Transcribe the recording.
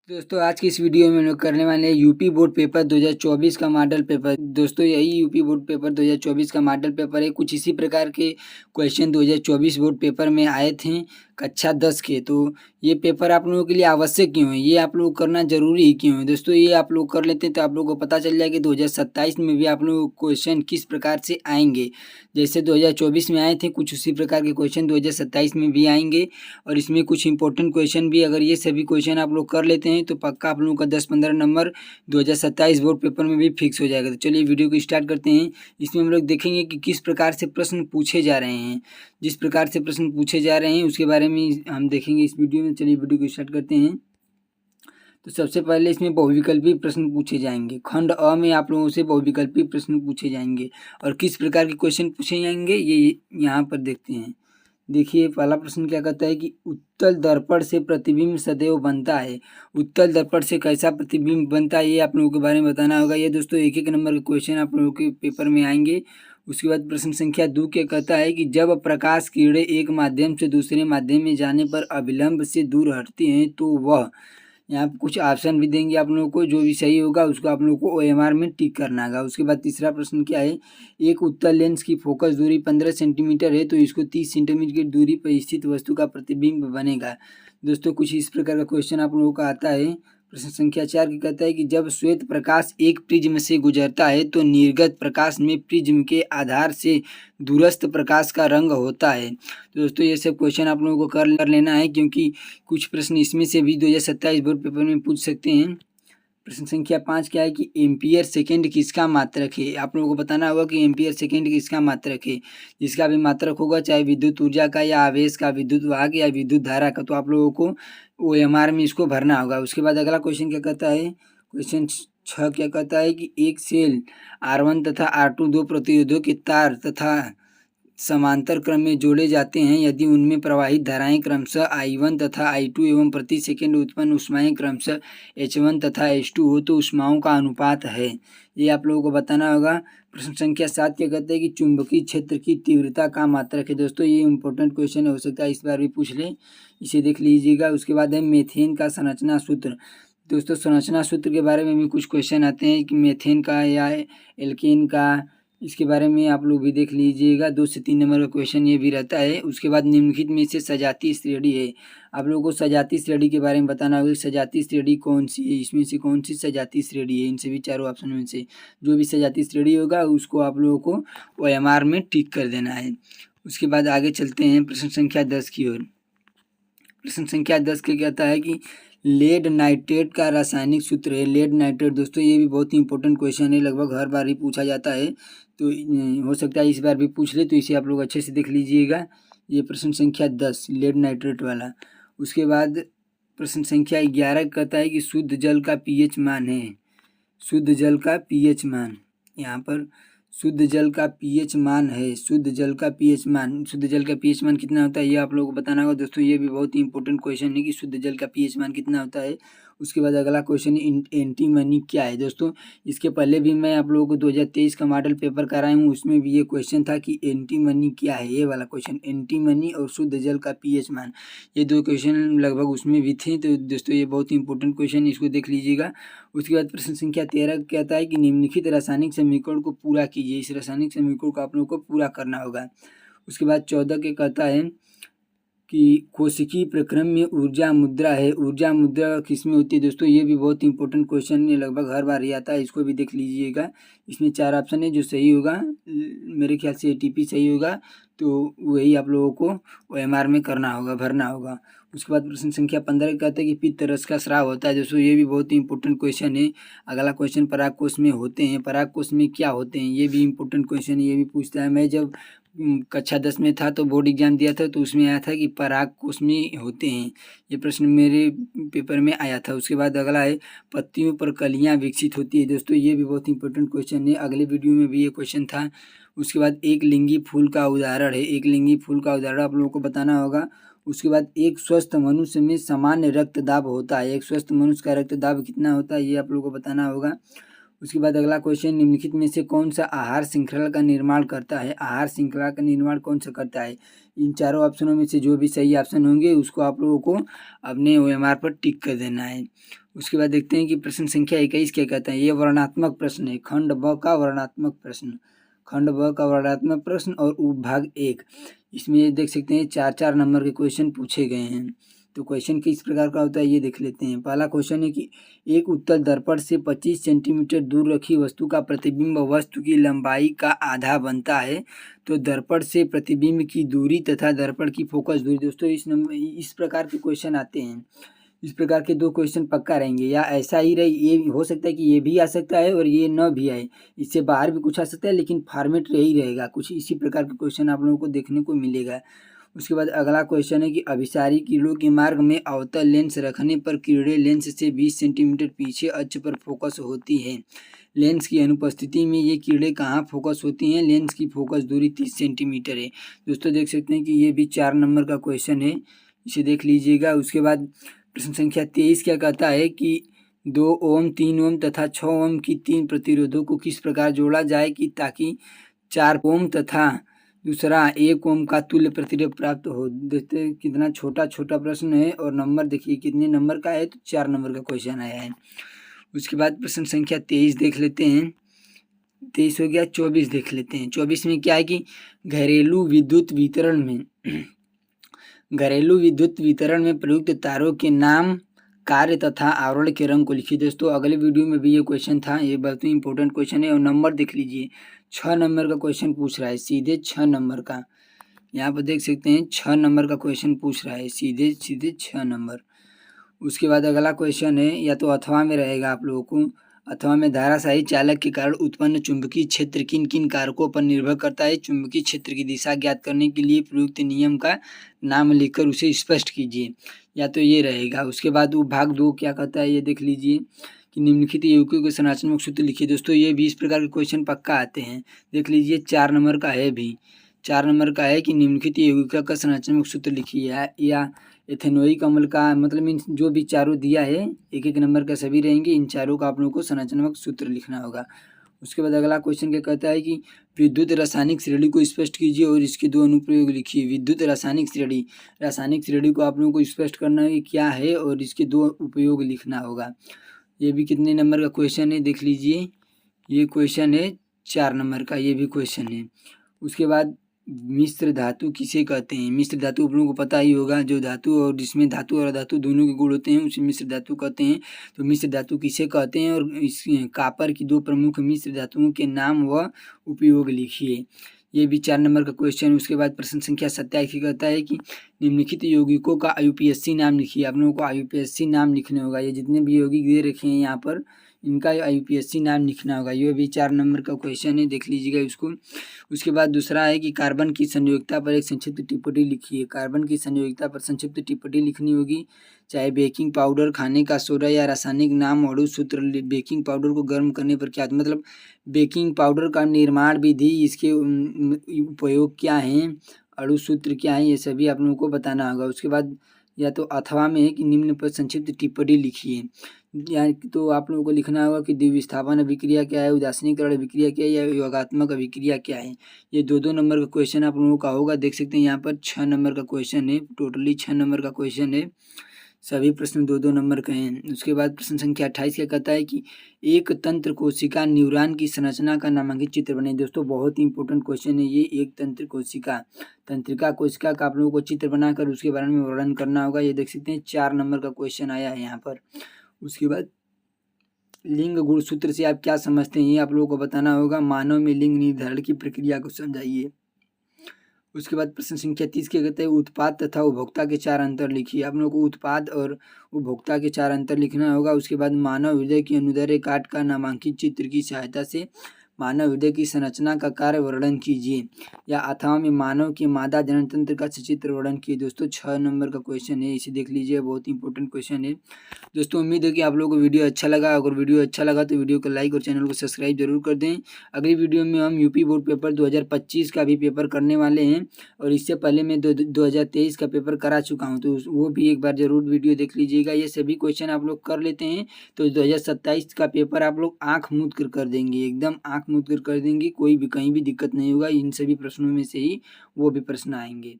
दोस्तों आज की इस वीडियो में हम लोग करने वाले हैं यूपी बोर्ड पेपर 2024 का मॉडल पेपर। दोस्तों यही यूपी बोर्ड पेपर 2024 का मॉडल पेपर है। कुछ इसी प्रकार के क्वेश्चन 2024 बोर्ड पेपर में आए थे कक्षा 10 के। तो ये पेपर आप लोगों के लिए आवश्यक क्यों है, ये आप लोग करना जरूरी ही क्यों है। दोस्तों ये आप लोग कर लेते हैं तो आप लोगों को पता चल जाएगा कि 2027 में भी आप लोगों को क्वेश्चन किस प्रकार से आएंगे। जैसे 2024 में आए थे कुछ उसी प्रकार के क्वेश्चन 2027 में भी आएंगे। और इसमें कुछ इंपॉर्टेंट क्वेश्चन भी, अगर ये सभी क्वेश्चन आप लोग कर लेते हैं तो पक्का आप लोगों का 10-15 नंबर 2027 बोर्ड पेपर में भी फिक्स हो जाएगा। तो चलिए वीडियो को स्टार्ट करते हैं। इसमें हम लोग देखेंगे कि किस प्रकार से प्रश्न पूछे जा रहे हैं। जिस प्रकार से प्रश्न पूछे जा रहे हैं उसके बारे में हम देखेंगे इस वीडियो में। चलिए वीडियो को स्टार्ट करते हैं। तो सबसे पहले इसमें बहुविकल्पी प्रश्न पूछे जाएंगे। खंड अ में आप लोगों से बहुविकल्पी प्रश्न पूछे जाएंगे और किस प्रकार के क्वेश्चन पूछे जाएंगे ये यहाँ पर देखते हैं। देखिए पहला प्रश्न क्या कहता है कि उत्तल दर्पण से प्रतिबिंब सदैव बनता है। उत्तल दर्पण से कैसा प्रतिबिंब बनता है ये आप लोगों के बारे में बताना होगा। ये दोस्तों एक एक नंबर के क्वेश्चन आप लोगों के पेपर में आएंगे। उसके बाद प्रश्न संख्या 2 क्या कहता है कि जब प्रकाश किरणें एक माध्यम से दूसरे माध्यम में जाने पर अविलंब से दूर हटती हैं तो वह, यहाँ पे कुछ ऑप्शन भी देंगे आप लोगों को, जो भी सही होगा उसको आप लोगों को OMR में टिक करना होगा। उसके बाद तीसरा प्रश्न क्या है, एक उत्तल लेंस की फोकस दूरी 15 सेंटीमीटर है तो इसको 30 सेंटीमीटर की दूरी पर स्थित वस्तु का प्रतिबिंब बनेगा। दोस्तों कुछ इस प्रकार का क्वेश्चन आप लोगों का आता है। प्रश्न संख्या 4 की कहता है कि जब श्वेत प्रकाश एक प्रिज्म से गुजरता है तो निर्गत प्रकाश में प्रिज्म के आधार से दूरस्थ प्रकाश का रंग होता है। तो दोस्तों ये सब क्वेश्चन आप लोगों को कर लेना है, क्योंकि कुछ प्रश्न इसमें से भी 2027 बोर्ड पेपर में पूछ सकते हैं। प्रश्न संख्या 5 क्या है कि एम्पियर सेकेंड किसका मात्रक है। आप लोगों को बताना होगा कि एम्पियर सेकेंड किसका मात्रक है। जिसका भी मात्रक होगा, चाहे विद्युत ऊर्जा का या आवेश का, विद्युत वाहक या विद्युत धारा का, तो आप लोगों को OMR में इसको भरना होगा। उसके बाद अगला क्वेश्चन क्या कहता है, क्वेश्चन 6 क्या कहता है कि एक सेल R1 तथा R2 दो प्रतिरोधों के तार तथा समांतर क्रम में जोड़े जाते हैं। यदि उनमें प्रवाहित धाराएं क्रमशः I1 तथा I2 एवं प्रति सेकंड उत्पन्न ऊष्माएं क्रमशः H1 तथा H2 हो तो ऊष्माओं का अनुपात है। ये आप लोगों को बताना होगा। प्रश्न संख्या 7 क्या कहते हैं कि चुंबकीय क्षेत्र की तीव्रता का मात्रक है। दोस्तों ये इंपॉर्टेंट क्वेश्चन हो सकता है इस बार भी पूछ ले, इसे देख लीजिएगा। उसके बाद है मीथेन का संरचना सूत्र। दोस्तों संरचना सूत्र के बारे में भी कुछ क्वेश्चन आते हैं कि मीथेन का या एल्केन का, इसके बारे में आप लोग भी देख लीजिएगा। 2 से 3 नंबर का क्वेश्चन ये भी रहता है। उसके बाद निम्नलिखित में से सजातीय श्रेणी है। आप लोगों को सजातीय श्रेणी के बारे में बताना होगा। सजातीय श्रेणी कौन सी है, इसमें से कौन सी सजातीय श्रेणी है। इनसे भी चारों ऑप्शन में से जो भी सजातीय श्रेणी होगा उसको आप लोगों को OMR में टिक कर देना है। उसके बाद आगे चलते हैं प्रश्न संख्या 10 की ओर। प्रश्न संख्या 10 के कहता है कि लेड नाइट्रेट का रासायनिक सूत्र है। लेड नाइट्रेट दोस्तों ये भी बहुत ही इंपॉर्टेंट क्वेश्चन है, लगभग हर बार ही पूछा जाता है। तो हो सकता है इस बार भी पूछ ले, तो इसे आप लोग अच्छे से देख लीजिएगा। ये प्रश्न संख्या 10 लेड नाइट्रेट वाला। उसके बाद प्रश्न संख्या 11 कहता है कि शुद्ध जल का pH मान है। शुद्ध जल का pH मान, यहाँ पर शुद्ध जल का pH मान है। शुद्ध जल का pH मान, शुद्ध जल का pH मान कितना होता है ये आप लोगों को बताना होगा। दोस्तों ये भी बहुत ही इंपॉर्टेंट क्वेश्चन है कि शुद्ध जल का pH मान कितना होता है। उसके बाद अगला क्वेश्चन एंटीमनी क्या है। दोस्तों इसके पहले भी मैं आप लोगों को 2023 का मॉडल पेपर कराया हूँ, उसमें भी ये क्वेश्चन था कि एंटीमनी क्या है। ये वाला क्वेश्चन एंटीमनी और शुद्ध जल का pH मान, ये 2 क्वेश्चन लगभग उसमें भी थे। तो दोस्तों ये बहुत ही इंपॉर्टेंट क्वेश्चन है, इसको देख लीजिएगा। उसके बाद प्रश्न संख्या 13 कहता है कि निम्नलिखित रासायनिक समीकरण को पूरा कीजिए। इस रासायनिक समीकरण को आप लोगों को पूरा करना होगा। उसके बाद 14 के कहता है कि कोशिकीय प्रक्रम में ऊर्जा मुद्रा है। ऊर्जा मुद्रा किसमें होती है। दोस्तों ये भी बहुत इंपॉर्टेंट क्वेश्चन है, लगभग हर बार ही आता है, इसको भी देख लीजिएगा। इसमें 4 ऑप्शन है, जो सही होगा मेरे ख्याल से ATP सही होगा, तो वही आप लोगों को OMR में करना होगा, भरना होगा। उसके बाद प्रश्न संख्या 15 कहता है कि पित्त रस का स्राव होता है। दोस्तों ये भी बहुत ही इंपॉर्टेंट क्वेश्चन है। अगला क्वेश्चन पराग कोष में होते हैं, पराग कोष में क्या होते हैं, ये भी इंपॉर्टेंट क्वेश्चन है, ये भी पूछता है। मैं जब कक्षा 10 में था तो बोर्ड एग्जाम दिया था, तो उसमें आया था कि पराग कोष में होते हैं। ये प्रश्न मेरे पेपर में आया था। उसके बाद अगला है पत्तियों पर कलियां विकसित होती है। दोस्तों ये भी बहुत इंपॉर्टेंट क्वेश्चन है, अगले वीडियो में भी ये क्वेश्चन था। उसके बाद एक लिंगी फूल का उदाहरण है। एक लिंगी फूल का उदाहरण आप लोगों को बताना होगा। उसके बाद एक स्वस्थ मनुष्य में सामान्य रक्तदाब होता है। एक स्वस्थ मनुष्य का रक्तदाब कितना होता है ये आप लोगों को बताना होगा। उसके बाद अगला क्वेश्चन, निम्नलिखित में से कौन सा आहार श्रृंखला का निर्माण करता है? आहार श्रृंखला का निर्माण कौन सा करता है? इन चारों ऑप्शनों में से जो भी सही ऑप्शन होंगे उसको आप लोगों को अपने OMR पर टिक कर देना है। उसके बाद देखते हैं कि प्रश्न संख्या 21 क्या कहता है। ये वर्णनात्मक प्रश्न है, खंड ब का वर्णनात्मक प्रश्न, खंड ब का वर्णनात्मक प्रश्न और उपभाग 1। इसमें देख सकते हैं 4-4 नंबर के क्वेश्चन पूछे गए हैं। तो क्वेश्चन किस प्रकार का होता है ये देख लेते हैं। पहला क्वेश्चन है कि एक उत्तल दर्पण से 25 सेंटीमीटर दूर रखी वस्तु का प्रतिबिंब वस्तु की लंबाई का आधा बनता है, तो दर्पण से प्रतिबिंब की दूरी तथा दर्पण की फोकस दूरी। दोस्तों इस प्रकार के क्वेश्चन आते हैं। इस प्रकार के 2 क्वेश्चन पक्का रहेंगे, या ऐसा ही रहे, ये हो सकता है कि ये भी आ सकता है और ये न भी आए, इससे बाहर भी कुछ आ सकता है, लेकिन फॉर्मेट यही रहेगा। कुछ इसी प्रकार के क्वेश्चन आप लोगों को देखने को मिलेगा। उसके बाद अगला क्वेश्चन है कि अभिसारी किरणों के मार्ग में अवतल लेंस रखने पर किरणें लेंस से 20 सेंटीमीटर पीछे अक्ष पर फोकस होती है। लेंस की अनुपस्थिति में ये किरणें कहाँ फोकस होती हैं? लेंस की फोकस दूरी 30 सेंटीमीटर है। दोस्तों देख सकते हैं कि ये भी 4 नंबर का क्वेश्चन है, इसे देख लीजिएगा। उसके बाद प्रश्न संख्या 23 क्या कहता है कि 2 ओम 3 ओम तथा 6 ओम की 3 प्रतिरोधों को किस प्रकार जोड़ा जाए कि ताकि 4 ओम तथा दूसरा 1 ओम का तुल्य प्रतिरोध प्राप्त हो। देखते हैं कितना छोटा छोटा प्रश्न है और नंबर देखिए कितने नंबर का है, तो 4 नंबर का क्वेश्चन आया है। उसके बाद प्रश्न संख्या 23 देख लेते हैं। 23 हो गया, 24 देख लेते हैं। 24 में क्या है कि घरेलू विद्युत वितरण में प्रयुक्त तारों के नाम, कार्य तथा आवरण के रंग को लिखिए। दोस्तों अगले वीडियो में भी ये क्वेश्चन था, ये बहुत ही इंपॉर्टेंट क्वेश्चन है और नंबर देख लीजिए 6 नंबर का क्वेश्चन पूछ रहा है, सीधे 6 नंबर का। यहाँ पर देख सकते हैं 6 नंबर का क्वेश्चन पूछ रहा है, सीधे 6 नंबर। उसके बाद अगला क्वेश्चन है, या तो अथवा में रहेगा आप लोगों को। अथवा में धाराशाही चालक के कारण उत्पन्न चुंबकीय क्षेत्र किन किन कारकों पर निर्भर करता है? चुंबकीय क्षेत्र की दिशा ज्ञात करने के लिए प्रयुक्त नियम का नाम लिखकर उसे स्पष्ट कीजिए, या तो ये रहेगा। उसके बाद भाग 2 क्या कहता है ये देख लीजिए कि निम्नलिखित यौगिकों के संरचनात्मक सूत्र लिखिए। दोस्तों ये भी इस प्रकार के क्वेश्चन पक्का आते हैं, देख लीजिए 4 नंबर का है भी, 4 नंबर का है कि निम्नलिखित यौगिका का संरचनात्मक सूत्र लिखिए, या एथेनोइक अम्ल का, मतलब इन जो भी चारों दिया है 1-1 नंबर का सभी रहेंगे, इन चारों का आप लोगों को संरचनात्मक सूत्र लिखना होगा। उसके बाद अगला क्वेश्चन क्या कहता है कि विद्युत रासायनिक श्रेणी को स्पष्ट कीजिए और इसके 2 अनुप्रयोग लिखिए। विद्युत रासायनिक श्रेणी को आप लोगों को स्पष्ट करना है क्या है और इसके 2 उपयोग लिखना होगा। ये भी कितने नंबर का क्वेश्चन है देख लीजिए, ये क्वेश्चन है 4 नंबर का, ये भी क्वेश्चन है। उसके बाद मिश्र धातु किसे कहते हैं? मिश्र धातु आप लोगों को पता ही होगा, जो धातु और जिसमें धातु और अधातु दोनों के गुण होते हैं उसे मिश्र धातु कहते हैं। तो मिश्र धातु किसे कहते हैं और इस कॉपर की 2 प्रमुख मिश्र धातुओं के नाम व उपयोग लिखिए। ये भी 4 नंबर का क्वेश्चन। उसके बाद प्रश्न संख्या 27 कहता है कि निम्नलिखित यौगिकों का IUPAC नाम लिखिए। आप लोगों को IUPAC नाम लिखने होगा, ये जितने भी यौगिक दे रखे हैं यहाँ पर इनका IUPAC नाम लिखना होगा। ये भी 4 नंबर का क्वेश्चन है, देख लीजिएगा इसको। उसके बाद दूसरा है कि कार्बन की संयोगिकता पर एक संक्षिप्त टिप्पणी लिखिए। कार्बन की संयोगिकता पर संक्षिप्त टिप्पणी लिखनी होगी, चाहे बेकिंग पाउडर, खाने का सोडा या रासायनिक नाम, अणु सूत्र। बेकिंग पाउडर को गर्म करने पर क्या, मतलब बेकिंग पाउडर का निर्माण विधि, इसके उपयोग क्या हैं, अणु सूत्र क्या है, ये सभी आप लोगों को बताना होगा। उसके बाद या तो अथवा में है कि निम्न पर संक्षिप्त टिप्पणी लिखिए, या तो आप लोगों को लिखना होगा कि द्विविस्थापन अभिक्रिया क्या है, उदासीनीकरण अभिक्रिया क्या है, या योगात्मक अभिक्रिया क्या है। ये 2-2 नंबर का क्वेश्चन आप लोगों का होगा, देख सकते हैं यहाँ पर 6 नंबर का क्वेश्चन है, टोटली 6 नंबर का क्वेश्चन है, सभी प्रश्न 2-2 नंबर के हैं। उसके बाद प्रश्न संख्या 28 क्या कहता है कि एक तंत्र कोशिका न्यूरॉन की संरचना का नामांकित चित्र बने। दोस्तों बहुत ही इंपॉर्टेंट क्वेश्चन है ये, एक तंत्रिका कोशिका का आप लोगों को चित्र बनाकर उसके बारे में वर्णन करना होगा। ये देख सकते हैं 4 नंबर का क्वेश्चन आया है यहाँ पर। उसके बाद लिंग गुणसूत्र से आप क्या समझते हैं ये आप लोगों को बताना होगा। मानव में लिंग निर्धारण की प्रक्रिया को समझाइए। उसके बाद प्रश्न संख्या 30 क्या कहते हैं उत्पाद तथा उपभोक्ता के 4 अंतर लिखिए। आप लोगों को उत्पाद और उपभोक्ता के 4 अंतर लिखना होगा। उसके बाद मानव हृदय की अनुदैर्ध्य काट का नामांकित चित्र की सहायता से मानव हृदय की संरचना का कार्य वर्णन कीजिए। या अथवा में मानव के मादा जनन तंत्र का सचित्र वर्णन कीजिए। दोस्तों 6 नंबर का क्वेश्चन है, इसे देख लीजिए, बहुत इंपॉर्टेंट क्वेश्चन है। दोस्तों उम्मीद है कि आप लोगों को वीडियो अच्छा लगा। अगर वीडियो अच्छा लगा तो वीडियो को लाइक और चैनल को सब्सक्राइब जरूर कर दें। अगली वीडियो में हम यूपी बोर्ड पेपर 2025 का भी पेपर करने वाले हैं, और इससे पहले मैं 2023 का पेपर करा चुका हूं, तो वो भी एक बार जरूर वीडियो देख लीजिएगा। ये सभी क्वेश्चन आप लोग कर लेते हैं तो 2027 का पेपर आप लोग आंख मूंद कर देंगे, एकदम आंख मूंद कर देंगे, कोई भी कहीं भी दिक्कत नहीं होगा। इन सभी प्रश्नों में से ही वो भी प्रश्न आएंगे।